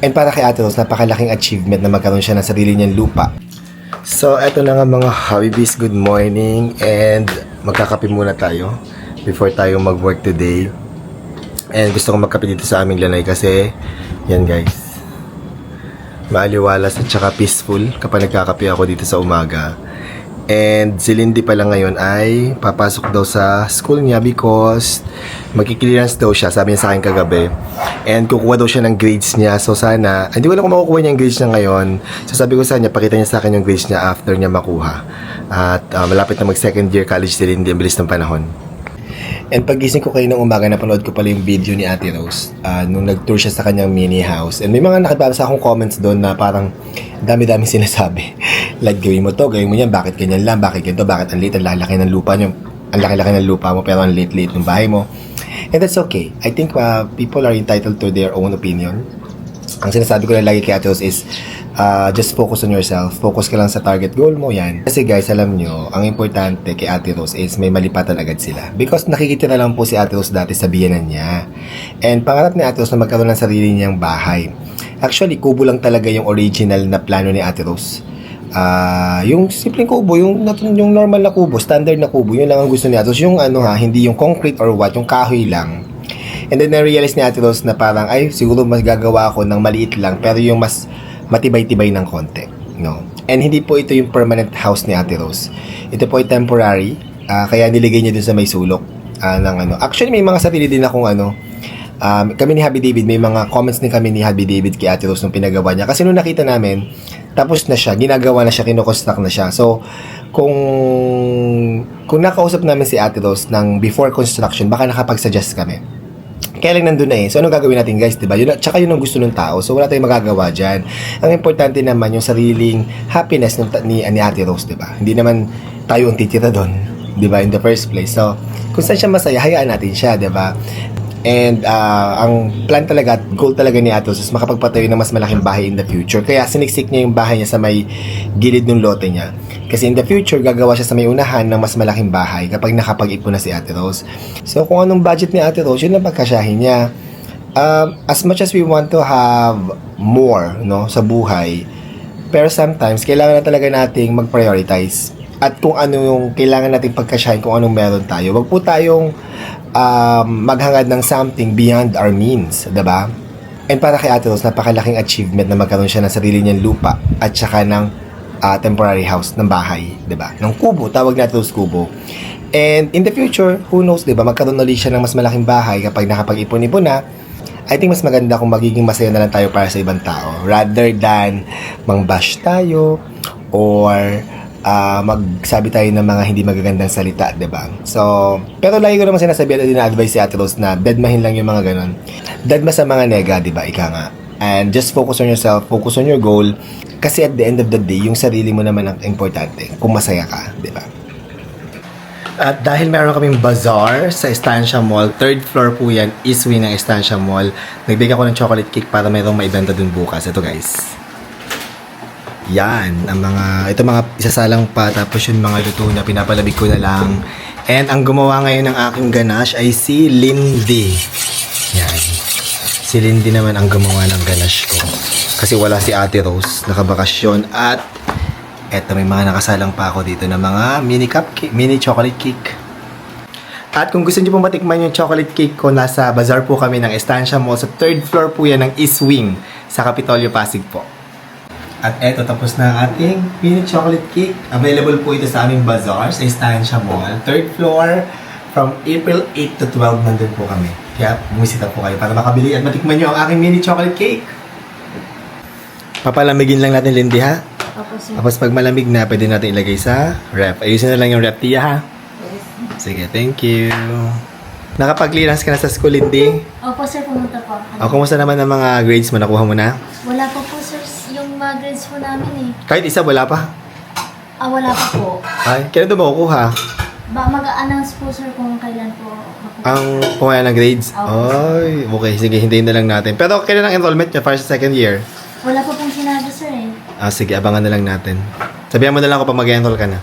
And para kay Ate Rose, napakalaking achievement na magkaroon siya ng sarili niyang lupa. So, eto na nga mga Habibis, good morning. And magkakape muna tayo before tayo mag-work today. And gusto kong magkape dito sa aming lanay kasi, yan guys, maaliwalas at saka peaceful kapag nagkakape ako dito sa umaga. And si Lindy pala ngayon ay papasok daw sa school niya because magki-clearance daw siya, sabi niya sa akin kagabi. And kukuha daw siya ng grades niya. So sana, hindi ko alam kung makukuha niya yung grades niya ngayon. So sabi ko sa kanya, pakita niya sa akin yung grades niya after niya makuha. At malapit na mag second year college si Lindy, ang bilis ng panahon. And pagising ko kayo ng umaga, napanood ko pala yung video ni Ate Rose nung nag-tour siya sa kanyang mini house. And may mga nakabasa akong comments doon na parang dami-dami sinasabi. Like, gawin mo to, gawin mo yan, bakit ganyan lang, bakit ganito, bakit ang liit, ang laki ng lupa nyo, ang laki-laki ng lupa mo, pero ang liit-liit ng bahay mo. And that's okay. I think people are entitled to their own opinion. Ang sinasabi ko na lagi kay Ate Rose is, just focus on yourself. Focus ka lang sa target goal mo, yan. Kasi guys, alam nyo, ang importante kay Ate Rose is may malipatan agad sila. Because nakikitira lang po si Ate Rose dati sa biyanan niya. And pangarap ni Ate Rose na magkaroon ng sarili niyang bahay. Actually, kubo lang talaga yung original na plano ni Ate Rose. Yung simpleng kubo, yung normal na kubo, standard na kubo, yun lang ang gusto ni Ate Rose. Yung hindi yung concrete or what, yung kahoy lang. And then na-realize ni Ate Rose na parang, ay, siguro mas gagawa ako ng maliit lang, pero yung mas matibay-tibay ng konti, no? And hindi po ito yung permanent house ni Ate Rose. Ito po ay temporary, kaya niligay niya dun sa may sulok ng Actually, may mga sarili din akong kami ni Happy David, may mga comments din kami ni Happy David kay Ate Rose nung pinagawa niya. Kasi nung nakita namin, tapos na siya, ginagawa na siya, kinoconstruct na siya. So, kung nakausap namin si Ate Rose ng before construction, baka nakapag-suggest kami. Kaya lang nandun na eh. So, anong gagawin natin guys, diba? Tsaka yun ang gusto ng tao. So, wala tayong magagawa dyan. Ang importante naman, yung sariling happiness ni Ate Rose, diba? Hindi naman tayo ang titira doon, diba? In the first place. So, kung saan siya masaya, hayaan natin siya, diba? And, ang plan talaga, goal talaga ni Ate Rose is makapagpatayo ng mas malaking bahay in the future. Kaya, siniksik niya yung bahay niya sa may gilid ng lote niya. Kasi in the future, gagawa siya sa may unahan ng mas malaking bahay kapag nakapag-ipon na si Ate Rose. So, kung anong budget ni Ate Rose, yun ang pagkasyahin niya. As much as we want to have more, no, sa buhay, pero sometimes, kailangan na talaga nating mag-prioritize. At kung ano yung kailangan nating pagkasyahin, kung anong meron tayo. Wag po tayong maghangad ng something beyond our means, diba? And para kay Ate Rose, napakalaking achievement na magkaroon siya ng sarili niyang lupa at saka ng temporary house ng bahay, 'di ba? Ng kubo, tawag natin Rose kubo. And in the future, who knows, 'di ba? Magkaroon ulit siya ng mas malaking bahay kapag nakapag-ipon-ipon na. I think mas maganda kung magiging masaya na lang tayo para sa ibang tao rather than mang-bash tayo or magsabi tayo ng mga hindi magagandang salita, 'di ba? So, pero lagi ko naman sinasabi at ina-advise si Ate Rose na deadmahin lang yung mga ganun. Deadma sa mga nega, 'di ba? Ika nga. And just focus on yourself, focus on your goal. Kasi at the end of the day, yung sarili mo naman ang importante kung masaya ka, di ba? At dahil meron kaming bazaar sa Estancia Mall, third floor po yan, east wing ng Estancia Mall. Nagbigay ako ng chocolate cake para mayroong maibenta dun bukas. Ito guys. Yan, ito mga isasalang pa, tapos yung mga luto na pinapalamig ko na lang. And ang gumawa ngayon ng aking ganache ay si Lindy. Yan. Si Lindy naman ang gumawa ng ganache ko. Kasi wala si Ate Rose, nakabakasyon. At eto, may mga nakasalang pa ako dito na mga mini chocolate cake. At kung gusto niyo pong matikman yung chocolate cake ko, nasa bazaar po kami ng Estancia Mall. Sa third floor po yan ng East Wing sa Capitolio, Pasig po. At eto, tapos na ang ating mini chocolate cake. Available po ito sa aming bazaar sa Estancia Mall. Third floor, from April 8 to 12 nandun po kami. Kaya bumisita po kayo para makabili at matikman nyo ang aking mini chocolate cake. Papalamigin lang natin, Lindy, ha? Opo, sir. Tapos pag malamig na, pwede natin ilagay sa ref. Ayusin na lang yung ref, Tia, ha? Yes. Sige, thank you. Nakapag-clearance ka na sa school, Lindy? Opo, sir, pumunta po. O, kumusta naman ang mga grades mo? Nakuha mo na? Wala pa po, sir, yung mga grades po namin eh. Kahit isa, wala pa? Wala pa po. Ay, kailan ito makukuha? Mag-a-announce po, sir, kung kailan po makukuha. Ang kumaya ng grades? Opo. Ay, okay. Sige, hintayin na lang natin. Pero kailan ang enrollment niya para sa second year? Wala pa pong sinabi, sir eh. Sige, abangan na lang natin. Sabihan mo na lang ako pag mag-enroll ka na.